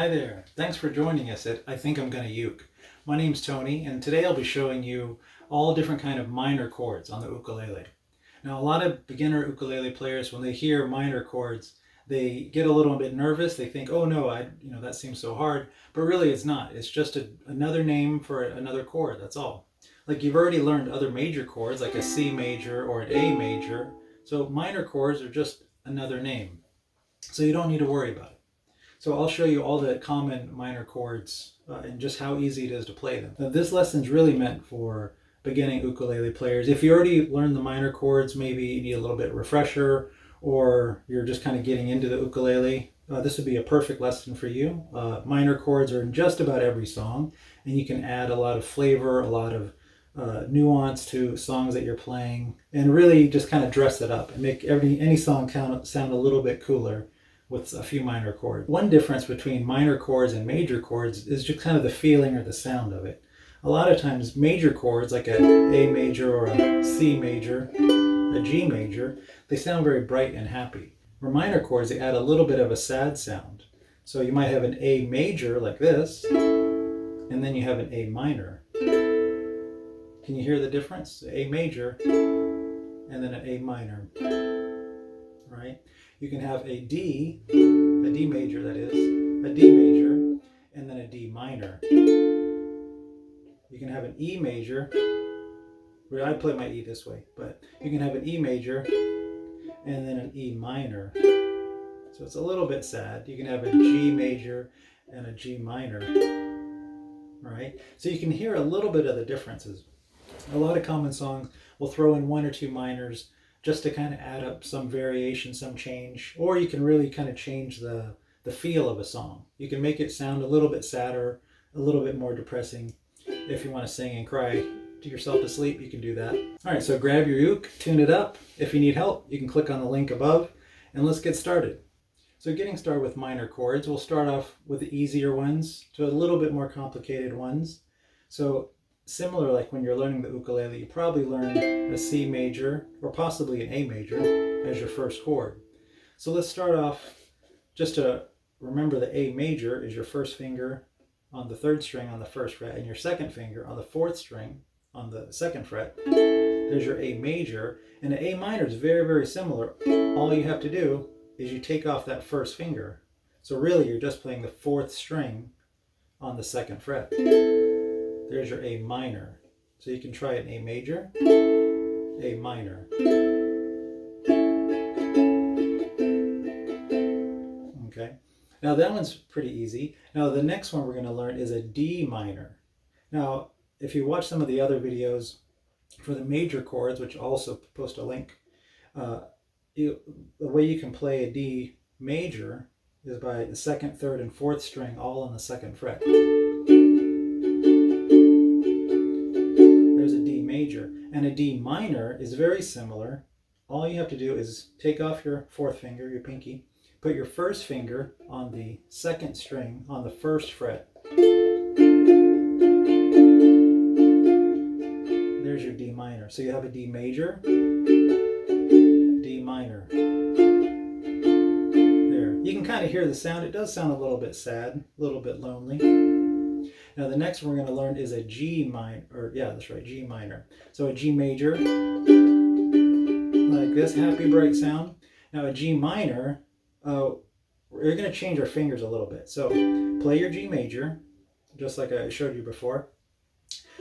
Hi there, thanks for joining us at I Think I'm Gonna Uke. My name's Tony, and today I'll be showing you all different kind of minor chords on the ukulele. Now, a lot of beginner ukulele players, when they hear minor chords, they get a little bit nervous. They think, oh no, that seems so hard. But really it's not. It's just another name for another chord, that's all. Like you've already learned other major chords, like a C major or an A major. So minor chords are just another name. So you don't need to worry about it. So I'll show you all the common minor chords and just how easy it is to play them. Now, this lesson is really meant for beginning ukulele players. If you already learned the minor chords, maybe you need a little bit of refresher, or you're just kind of getting into the ukulele, this would be a perfect lesson for you. Minor chords are in just about every song, and you can add a lot of flavor, a lot of nuance to songs that you're playing, and really just kind of dress it up and make any song sound a little bit cooler with a few minor chords. One difference between minor chords and major chords is just kind of the feeling or the sound of it. A lot of times major chords like a A major or a C major, a G major, they sound very bright and happy. For minor chords, they add a little bit of a sad sound. So you might have an A major like this, and then you have an A minor. Can you hear the difference? A major and then an A minor, right? You can have a D major that is, a D major, and then a D minor. You can have an E major, where I play my E this way, but you can have an E major and then an E minor. So it's a little bit sad. You can have a G major and a G minor, right? So you can hear a little bit of the differences. A lot of common songs will throw in one or two minors just to kind of add up some variation, some change, or you can really kind of change the feel of a song. You can make it sound a little bit sadder, a little bit more depressing. If you want to sing and cry to yourself to sleep, you can do that. All right, so grab your uke, tune it up. If you need help, you can click on the link above, and let's get started. So getting started with minor chords, we'll start off with the easier ones to a little bit more complicated ones. So similar, like when you're learning the ukulele, you probably learn a C major or possibly an A major as your first chord. So let's start off, just to remember, the A major is your first finger on the third string on the first fret, and your second finger on the fourth string on the second fret. There's your A major, and the A minor is very, very similar. All you have to do is you take off that first finger. So really you're just playing the fourth string on the second fret. There's your A minor. So you can try an A major, A minor. Okay. Now that one's pretty easy. Now the next one we're going to learn is a D minor. Now if you watch some of the other videos for the major chords, which I'll also post a link, the way you can play a D major is by the second, third, and fourth string all on the second fret. There's a D major. And a D minor is very similar. All you have to do is take off your fourth finger, your pinky, put your first finger on the second string on the first fret. There's your D minor. So you have a D major, D minor. There. You can kind of hear the sound. It does sound a little bit sad, a little bit lonely. Now the next one we're going to learn is a G minor, or yeah, that's right, G minor. So a G major, like this, happy, bright sound. Now a G minor, we're going to change our fingers a little bit. So play your G major, just like I showed you before.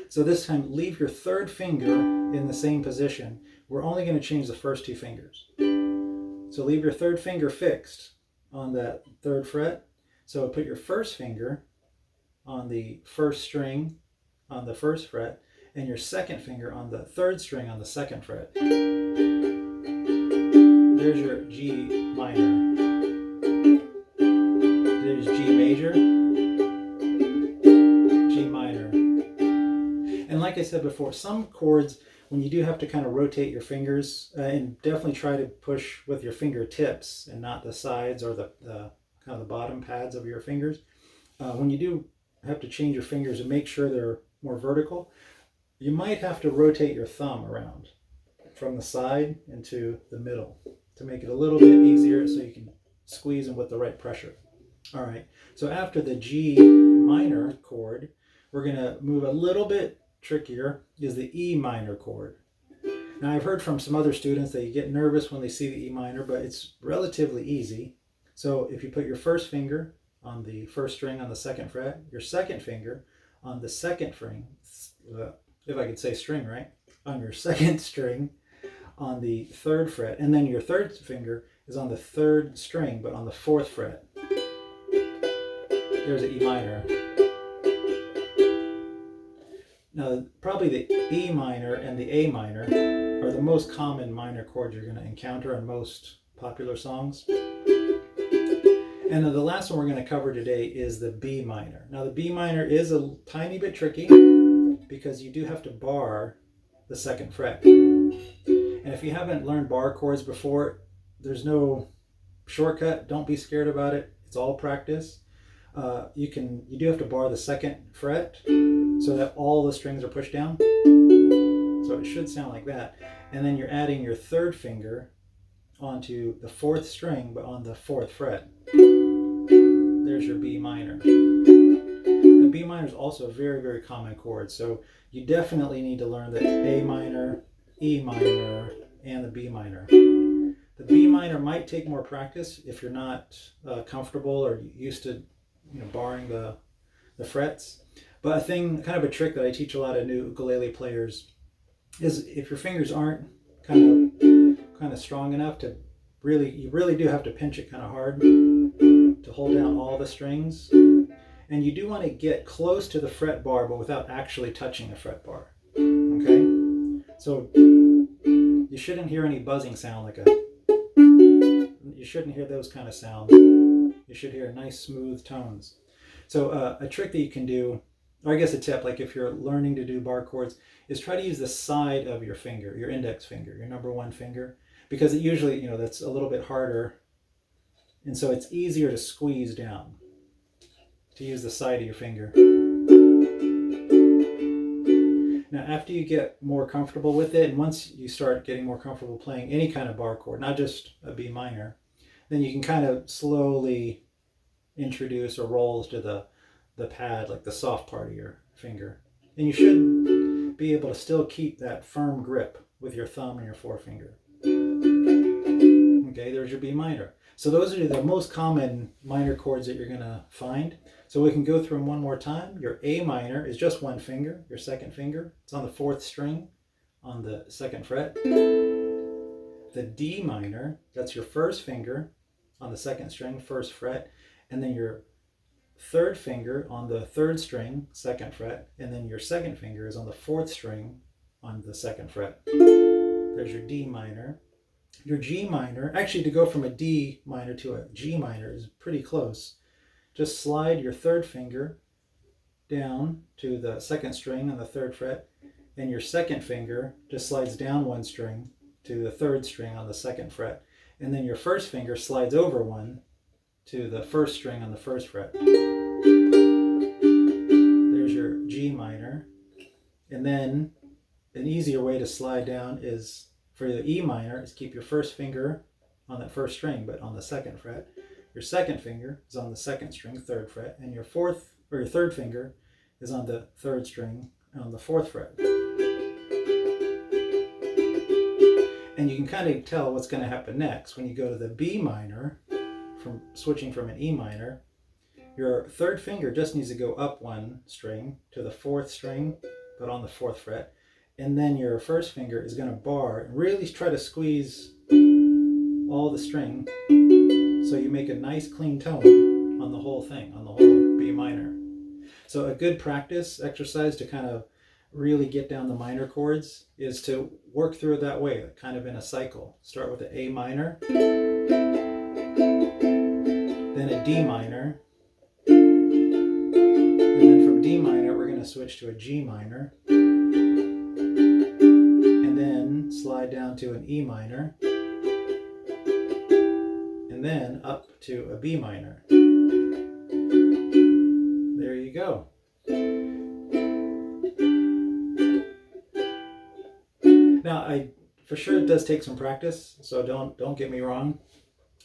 So this time, leave your third finger in the same position. We're only going to change the first two fingers. So leave your third finger fixed on that third fret. So put your first finger on the first string on the first fret, and your second finger on the third string on the second fret. There's your G minor. There's G major, G minor. And like I said before, some chords, when you do have to kind of rotate your fingers, and definitely try to push with your fingertips and not the sides or the kind of the bottom pads of your fingers. When you do have to change your fingers and make sure they're more vertical, you might have to rotate your thumb around from the side into the middle to make it a little bit easier so you can squeeze them with the right pressure. All right, so after the G minor chord, we're going to move a little bit trickier, is the E minor chord. Now, I've heard from some other students that you get nervous when they see the E minor, but it's relatively easy. So if you put your first finger on the first string on the second fret, your second finger on the second string, if I could say string right, on your second string on the third fret, and then your third finger is on the third string, but on the fourth fret. There's an E minor. Now, probably the E minor and the A minor are the most common minor chords you're going to encounter on most popular songs. And the last one we're going to cover today is the B minor. Now, the B minor is a tiny bit tricky because you do have to bar the second fret. And if you haven't learned bar chords before, there's no shortcut. Don't be scared about it. It's all practice. You do have to bar the second fret so that all the strings are pushed down. So it should sound like that. And then you're adding your third finger onto the fourth string, but on the fourth fret. There's your B minor. The B minor is also a very, very common chord. So you definitely need to learn the A minor, E minor, and the B minor. The B minor might take more practice if you're not comfortable or used to barring the frets. But kind of a trick that I teach a lot of new ukulele players is if your fingers aren't kind of strong enough to you really do have to pinch it kind of hard to hold down all the strings. And you do want to get close to the fret bar, but without actually touching the fret bar. Okay? So you shouldn't hear any buzzing sound you shouldn't hear those kind of sounds. You should hear nice smooth tones. So a trick that you can do, or I guess a tip, like if you're learning to do bar chords, is try to use the side of your finger, your index finger, your number one finger, because it usually, that's a little bit harder. And so it's easier to squeeze down, to use the side of your finger. Now, after you get more comfortable with it, and once you start getting more comfortable playing any kind of bar chord, not just a B minor, then you can kind of slowly introduce or roll to the pad, like the soft part of your finger. And you should be able to still keep that firm grip with your thumb and your forefinger. Okay, there's your B minor. So those are the most common minor chords that you're going to find. So we can go through them one more time. Your A minor is just one finger, your second finger. It's on the fourth string on the second fret. The D minor, that's your first finger on the second string, first fret. And then your third finger on the third string, second fret. And then your second finger is on the fourth string on the second fret. There's your D minor. Your G minor, actually to go from a D minor to a G minor is pretty close. Just slide your third finger down to the second string on the third fret, and your second finger just slides down one string to the third string on the second fret, and then your first finger slides over one to the first string on the first fret. There's your G minor. And then an easier way to slide down is for the E minor is keep your first finger on that first string, but on the second fret. Your second finger is on the second string, third fret, and your third finger is on the third string on the fourth fret. And you can kind of tell what's going to happen next when you go to the B minor, from switching from an E minor. Your third finger just needs to go up one string to the fourth string, but on the fourth fret. And then your first finger is going to bar and really try to squeeze all the string so you make a nice clean tone on the whole thing, on the whole B minor. So a good practice exercise to kind of really get down the minor chords is to work through it that way, kind of in a cycle. Start with the A minor, then a D minor, and then from D minor we're going to switch to a G minor, and then slide down to an E minor, and then up to a B minor. There you go. Now, for sure it does take some practice, so don't get me wrong.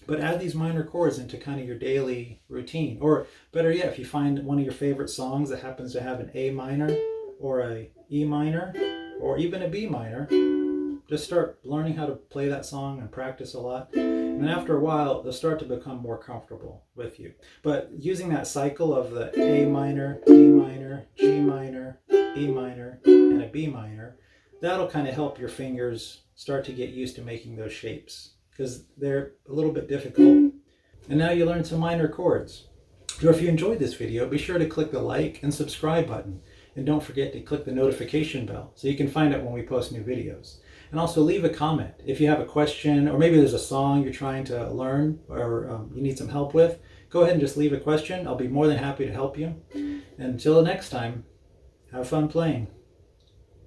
But add these minor chords into kind of your daily routine. Or better yet, if you find one of your favorite songs that happens to have an A minor or a E minor or even a B minor, just start learning how to play that song and practice a lot. And after a while, they'll start to become more comfortable with you. But using that cycle of the A minor, D minor, G minor, E minor, and a B minor, that'll kind of help your fingers start to get used to making those shapes, because they're a little bit difficult. And now you learn some minor chords. So if you enjoyed this video, be sure to click the like and subscribe button. And don't forget to click the notification bell so you can find out when we post new videos. And also leave a comment. If you have a question, or maybe there's a song you're trying to learn, or you need some help with, go ahead and just leave a question. I'll be more than happy to help you. And until next time, have fun playing.